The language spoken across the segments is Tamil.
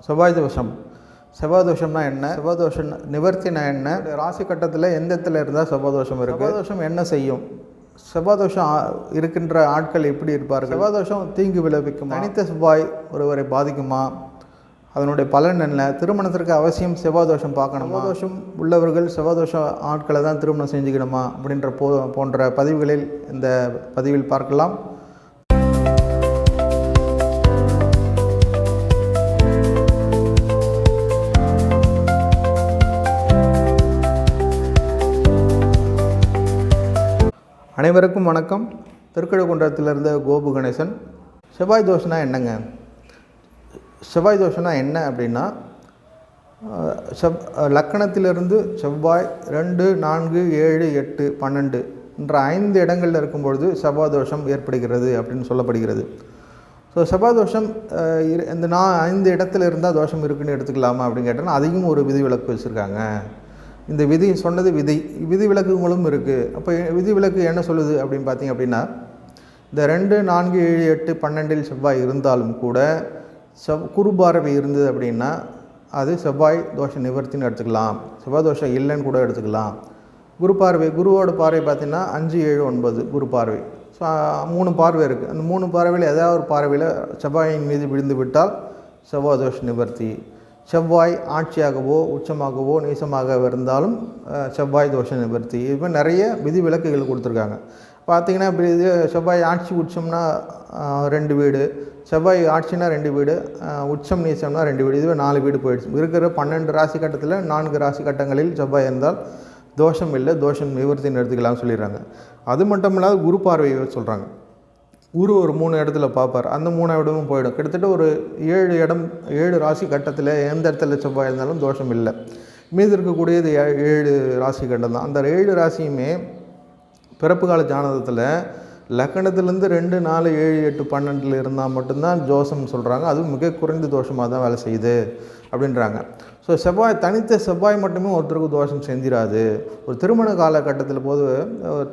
செவ்வாய் தோஷம். செவ்வாய் தோஷம்னா என்ன? செவ்வாய் தோஷம் நிவர்த்தினா என்ன? ராசி கட்டத்தில் எந்த இடத்துல இருந்தால் செவ்வாய் தோஷம் இருக்குது? செவ்வாய் தோஷம் என்ன செய்யும்? செவ்வாய் தோஷம் இருக்கின்ற ஆட்கள் எப்படி இருப்பார்கள்? செவ்வாய் தோஷம் தீங்கு விளைவிக்கும். தனித்த செவ்வாய் ஒருவரை பாதிக்குமா? அதனுடைய பலன் என்ன? திருமணத்திற்கு அவசியம் செவ்வாய் தோஷம் பார்க்கணும். செவ்வாய் தோஷம் உள்ளவர்கள் செவ்வாய் தோஷம் ஆட்களை தான் திருமணம் செஞ்சுக்கணுமா அப்படின்ற போன்ற பதிவுகளில் இந்த பதிவில் பார்க்கலாம். அனைவருக்கும் வணக்கம். திருக்கழுக்குன்றத்திலிருந்து கோபு கணேசன். செவ்வாய் தோஷம்னா என்னங்க? செவ்வாய் தோஷம்னா என்ன அப்படின்னா, லக்கணத்திலிருந்து செவ்வாய் 2, 4, 7, 8, 12 என்ற 5 இடங்களில் இருக்கும்பொழுது செவ்வாய் தோஷம் ஏற்படுகிறது அப்படின்னு சொல்லப்படுகிறது. ஸோ செவ்வாய் தோஷம் இந்த 5 இடத்துல இருந்தால் தோஷம் இருக்குதுன்னு எடுத்துக்கலாமா அப்படின்னு கேட்டால் அதையும் ஒரு விதிவிலக்கு வச்சுருக்காங்க. இந்த விதி சொன்னது விதிவிலக்குகளும் இருக்குது. அப்போ விதிவிலக்கு என்ன சொல்லுது அப்படின்னு பார்த்தீங்க அப்படின்னா, இந்த 2, 4, 7, 8, 12 செவ்வாய் இருந்தாலும் கூட குரு பார்வை இருந்தது அப்படின்னா அது செவ்வாய் தோஷ நிவர்த்தின்னு எடுத்துக்கலாம். செவ்வாய் தோஷம் இல்லைன்னு கூட எடுத்துக்கலாம். குரு பார்வை, குருவோட பார்வை பார்த்திங்கன்னா 5, 7, 9 குரு பார்வை. ஸோ 3 பார்வை இருக்குது. அந்த 3 பார்வையில் ஏதாவது ஒரு பார்வையில் செவ்வாயின் மீது விழுந்து விட்டால் செவ்வாய் தோஷ நிவர்த்தி. செவ்வாய் ஆட்சியாகவோ உச்சமாகவோ நீசமாக இருந்தாலும் செவ்வாய் தோஷ நிவர்த்தி. இது நிறைய விதிவிலக்குகள் கொடுத்துருக்காங்க. பார்த்திங்கன்னா இப்படி இது செவ்வாய் ஆட்சி உச்சம்னா 2 வீடு, செவ்வாய் ஆட்சினா 2 வீடு, உச்சம் நீச்சம்னா 2 வீடு, இதுவே 4 வீடு போயிடுச்சு. இருக்கிற 12 ராசி கட்டத்தில் 4 ராசி கட்டங்களில் செவ்வாய் இருந்தால் தோஷம் இல்லை, தோஷம் நிவர்த்தின்னு எடுத்துக்கலாம்னு சொல்லிடுறாங்க. அது மட்டும் இல்லாத குரு பார்வையை சொல்கிறாங்க. குரு ஒரு 3 இடத்துல பார்ப்பார். அந்த 3 இடமும் போயிடும். கிட்டத்தட்ட ஒரு 7 ராசி கட்டத்தில் எந்த இடத்துல செவ்வாய் இருந்தாலும் தோஷம் இல்லை. மீது இருக்கக்கூடியது 7 ராசி கட்டம் தான். அந்த 7 ராசியுமே பிறப்பு கால ஜாதகத்தில் லக்கணத்துலேருந்து 2, 4, 7, 8, 12 இருந்தால் மட்டும்தான் தோஷம்னு சொல்கிறாங்க. அதுவும் மிக குறைந்த தோஷமாக தான் வேலை செய்யுது அப்படின்றாங்க. ஸோ செவ்வாய் தனித்த செவ்வாய் மட்டுமே ஒருத்தருக்கு தோஷம் செஞ்சிடாது. ஒரு திருமண காலகட்டத்தில் போது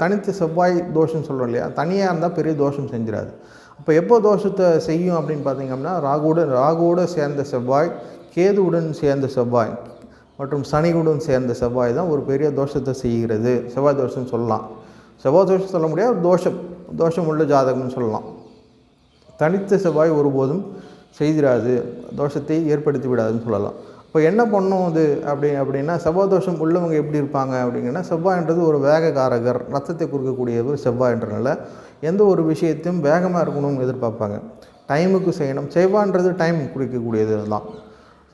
தனித்த செவ்வாய் தோஷம் சொல்கிறோம் இல்லையா, தனியாக இருந்தால் பெரிய தோஷம் செஞ்சிடாது. அப்போ எப்போ தோஷத்தை செய்யும் அப்படின்னு பார்த்தீங்கன்னா, ராகுவோடு சேர்ந்த செவ்வாய், கேதுவுடன் சேர்ந்த செவ்வாய் மற்றும் சனியுடன் சேர்ந்த செவ்வாய் தான் ஒரு பெரிய தோஷத்தை செய்கிறது. செவ்வாய் தோஷம் சொல்லலாம். செவ்வாய் தோஷம் சொல்ல முடியாது, தோஷம் உள்ள ஜாதகம்னு சொல்லலாம். தனித்த செவ்வாய் ஒருபோதும் செய்திடாது, தோஷத்தை ஏற்படுத்தி விடாதுன்னு சொல்லலாம். இப்போ என்ன பண்ணும் அது அப்படின்னா, செவ்வாய் தோஷம் உள்ளவங்க எப்படி இருப்பாங்க அப்படிங்கன்னா, செவ்வாய்ன்றது ஒரு வேகக்காரகர், ரத்தத்தை கொடுக்கக்கூடியவர் செவ்வாய்ன்றனால எந்த ஒரு விஷயத்தையும் வேகமாக இருக்கணும்னு எதிர்பார்ப்பாங்க. டைமுக்கு செய்யணும். செவ்வாய்ன்றது டைம் குறிக்கக்கூடியது தான்.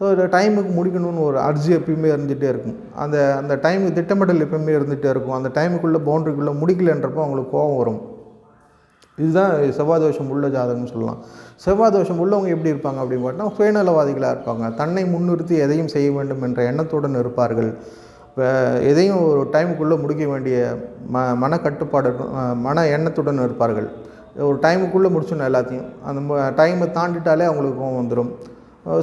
ஸோ இந்த டைமுக்கு முடிக்கணும்னு ஒரு அர்ஜி எப்பயுமே இருந்துகிட்டே இருக்கும். அந்த டைமுக்கு திட்டமிடல் எப்பயுமே இருந்துகிட்டே இருக்கும். அந்த டைமுக்குள்ளே பவுண்ட்ரிக்குள்ளே முடிக்கலைன்றப்போ அவங்களுக்கு கோபம் வரும். இதுதான் செவ்வாய் தோஷம் உள்ள ஜாதகம்னு சொல்லலாம். செவ்வாய் தோஷம் உள்ளவங்க எப்படி இருப்பாங்க அப்படின்னு பார்த்தா, சுயநலவாதிகளாக இருப்பாங்க. தன்னை முன்னிறுத்தி எதையும் செய்ய வேண்டும் என்ற எண்ணத்துடன் இருப்பார்கள். எதையும் ஒரு டைமுக்குள்ளே முடிக்க வேண்டிய மனக்கட்டுப்பாடு, மன எண்ணத்துடன் இருப்பார்கள். ஒரு டைமுக்குள்ளே முடிச்சோன்னு எல்லாத்தையும் அந்த டைமை தாண்டிட்டாலே அவங்களுக்கு கோபம் வந்துடும்.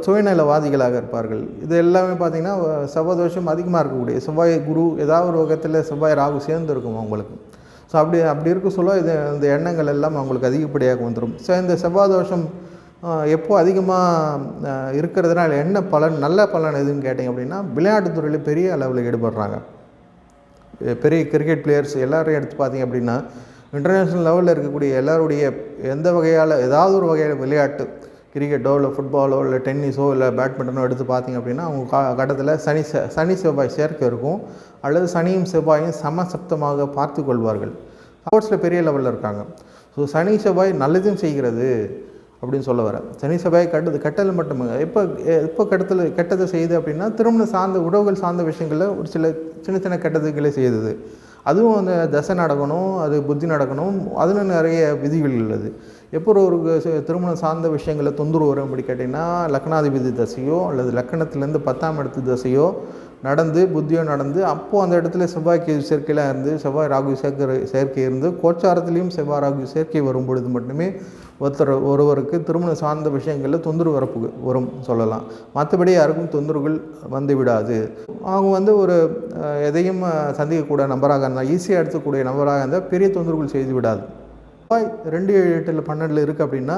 சுயநலவாதிகளாக இருப்பார்கள். இது எல்லாமே பார்த்திங்கன்னா செவ்வாய் தோஷம் அதிகமாக இருக்கக்கூடிய செவ்வாய் குரு ஏதாவது ஒரு வகத்தில் செவ்வாய் ராகு சேர்ந்து இருக்கும் அவங்களுக்கு. ஸோ அப்படி இருக்க சொல்ல இந்த எண்ணங்கள் எல்லாம் அவங்களுக்கு அதிகப்படியாக வந்துடும். ஸோ இந்த செவ்வாய் தோஷம் எப்போ அதிகமாக இருக்கிறதுனால என்ன பலன், நல்ல பலன் எதுன்னு கேட்டிங்க அப்படின்னா, விளையாட்டுத்துறையில் பெரிய அளவில் ஈடுபடுறாங்க. பெரிய கிரிக்கெட் பிளேயர்ஸ் எல்லோரும் எடுத்து பார்த்திங்க அப்படின்னா, இன்டர்நேஷ்னல் லெவலில் இருக்கக்கூடிய எல்லாருடைய எந்த வகையால் ஏதாவது ஒரு வகையான விளையாட்டு, கிரிக்கெட்டோ இல்லை ஃபுட்பாலோ இல்லை டென்னிஸோ இல்லை பேட்மிண்டனோ எடுத்து பார்த்திங்க அப்படின்னா, அவங்க கட்டத்தில் சனி செவ்வாய் சேர்க்கை இருக்கும், அல்லது சனியும் செவ்வாயும் சமசப்தமாக பார்த்து கொள்வார்கள். ஸ்போர்ட்ஸில் பெரிய லெவலில் இருக்காங்க. ஸோ சனி செவ்வாய் நல்லதும் செய்கிறது அப்படின்னு சொல்ல வரேன். சனி செவ்வாய் கெட்டது மட்டுமே எப்போ கெட்டதை செய்யுது அப்படின்னா, திருமணம் சார்ந்த உறவுகள் சார்ந்த விஷயங்களில் ஒரு சில சின்ன கெட்டதுகளே செய்யுது. அதுவும் அந்த தசை நடக்கணும், அது புத்தி நடக்கணும், அதில் நிறைய விதிகள் உள்ளது. எப்போ ஒரு திருமணம் சார்ந்த விஷயங்களில் தொந்தரவு வரும் அப்படி கேட்டிங்கன்னா, லக்னாதிபதி தசையோ அல்லது லக்கணத்துலேருந்து 10ஆம் இடத்து தசையோ நடந்து புத்தியோ நடந்து அப்போது அந்த இடத்துல செவ்வாய்க்கு சேர்க்கையெல்லாம் இருந்து செவ்வாய் ராகு சேர்க்கை இருந்து கோச்சாரத்துலேயும் செவ்வாய் ராகு சேர்க்கை வரும் பொழுது மட்டுமே ஒருவருக்கு திருமணம் சார்ந்த விஷயங்களில் தொந்தரவு வரும் சொல்லலாம். மற்றபடி யாருக்கும் தொந்தரவுகள் வந்து விடாது. அவங்க ஒரு எதையும் சந்திக்கக்கூடிய நபராக இருந்தால், ஈஸியாக எடுத்துக்கூடிய நபராக இருந்தால் பெரிய தொந்தரவுகள் செய்து விடாது. செவ்வாய் 2, 7, 8, 12 இருக்குது அப்படின்னா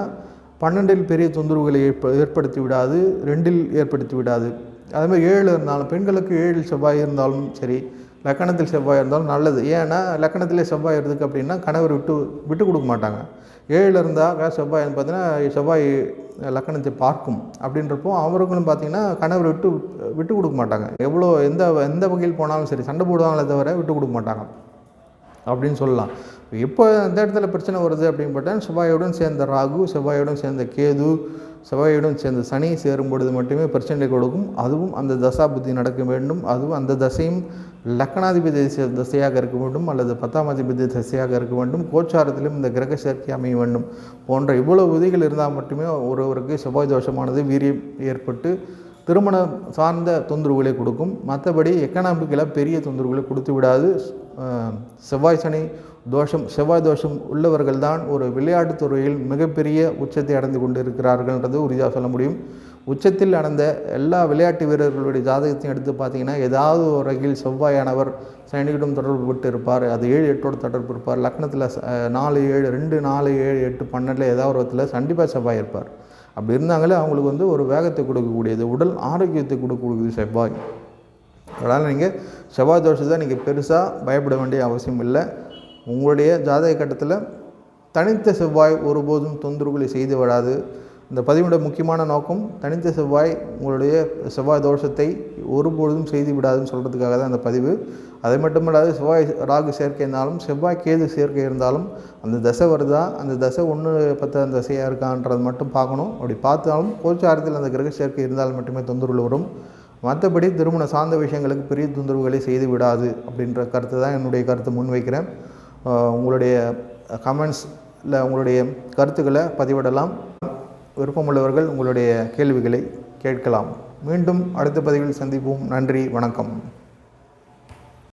12இல் பெரிய தொந்தரவுகளை ஏற்படுத்தி விடாது, 2இல் ஏற்படுத்தி விடாது. அதேமாதிரி 7 இருந்தாலும், பெண்களுக்கு 7இல் செவ்வாய் இருந்தாலும் சரி, லக்கணத்தில் செவ்வாய் இருந்தாலும் நல்லது. ஏன்னா லக்கணத்திலே செவ்வாய் இருக்குது அப்படின்னா கணவர் விட்டு கொடுக்க மாட்டாங்க. 7 இருந்தால் செவ்வாய் பார்த்தீங்கன்னா செவ்வாய் லக்கணத்தை பார்க்கும் அப்படின்றப்போ அவர்களும் பார்த்திங்கன்னா கணவர் விட்டு கொடுக்க மாட்டாங்க. எவ்வளோ எந்த வகையில் போனாலும் சரி சண்டை போடுவாங்களே தவிர விட்டு கொடுக்க மாட்டாங்க அப்படின்னு சொல்லலாம். எப்போ எந்த இடத்துல பிரச்சனை வருது அப்படின்னு பார்த்தா செவ்வாயுடன் சேர்ந்த ராகு, செவ்வாயுடன் சேர்ந்த கேது, செவ்வாயுடன் சேர்ந்த சனி சேரும் பொழுது மட்டுமே பிரச்சனை கொடுக்கும். அதுவும் அந்த தசா புத்தி நடக்க வேண்டும். அதுவும் அந்த தசையும் லக்கணாதிபதி தசையாக இருக்க வேண்டும் அல்லது 10ஆம் அதிபதி தசையாக இருக்க வேண்டும். கோச்சாரத்திலும் இந்த கிரக சேர்க்கை அமைய வேண்டும் போன்ற இவ்வளவு விதிகள் இருந்தால் மட்டுமே ஒருவருக்கு செவ்வாய் தோஷமானது வீரியம் ஏற்பட்டு திருமணம் சார்ந்த தொந்தரவுகளை கொடுக்கும். மற்றபடி எக்கனாமிக்கில் பெரிய தொந்தரவுகளை கொடுத்து விடாது. செவ்வாய் தோஷம் உள்ளவர்கள் தான் ஒரு விளையாட்டுத் துறையில் மிகப்பெரிய உச்சத்தை அடைந்து கொண்டு இருக்கிறார்கள்ன்றது உறுதியாக சொல்ல முடியும். உச்சத்தில் அடைந்த எல்லா விளையாட்டு வீரர்களுடைய ஜாதகத்தையும் எடுத்து பார்த்தீங்கன்னா ஏதாவது ஒரு வகையில் செவ்வாயானவர் சனியிடம் தொடர்பு பட்டு இருப்பார். அது 7, 8ஓடு தொடர்பு இருப்பார். லக்னத்தில் 4, 7, 2, 4, 7, 8, 12 ஏதாவது ஒரு விதத்தில் கண்டிப்பாக செவ்வாய் இருப்பார். அப்படி இருந்தாங்களே அவங்களுக்கு ஒரு வேகத்தை கொடுக்கக்கூடியது, உடல் ஆரோக்கியத்தை கொடுக்கக்கூடியது செவ்வாய். அதனால் நீங்கள் செவ்வாய் தோஷத்தை நீங்கள் பெருசாக பயப்பட வேண்டிய அவசியம் இல்லை. உங்களுடைய ஜாதக கட்டத்தில் தனித்த செவ்வாய் ஒருபோதும் தொந்தரவுகளை செய்து விடாது. இந்த பதிவோட முக்கியமான நோக்கம் தனித்த செவ்வாய் உங்களுடைய செவ்வாய் தோஷத்தை ஒருபொழுதும் செய்து விடாதுன்னு சொல்கிறதுக்காக தான் அந்த பதிவு. அதை மட்டுமல்லாது செவ்வாய் ராகு சேர்க்கை இருந்தாலும் செவ்வாய் கேது சேர்க்கை இருந்தாலும் அந்த தசை வருதா, அந்த தசை 1/10 அந்த தசையாக இருக்கான்றது மட்டும் பார்க்கணும். அப்படி பார்த்தாலும் கோச்சாரத்தில் அந்த கிரக சேர்க்கை இருந்தால் மட்டுமே தொந்தரவுகள் வரும். மற்றபடி திருமண சார்ந்த விஷயங்களுக்கு பெரிய தொந்தரவுகளை செய்து விடாது அப்படின்ற கருத்து தான் என்னுடைய கருத்தை முன்வைக்கிறேன். உங்களுடைய கமெண்ட்ஸில் உங்களுடைய கருத்துக்களை பதிவிடலாம். விருப்பமுள்ளவர்கள் உங்களுடைய கேள்விகளை கேட்கலாம். மீண்டும் அடுத்த பதிவில் சந்திப்போம். நன்றி, வணக்கம்.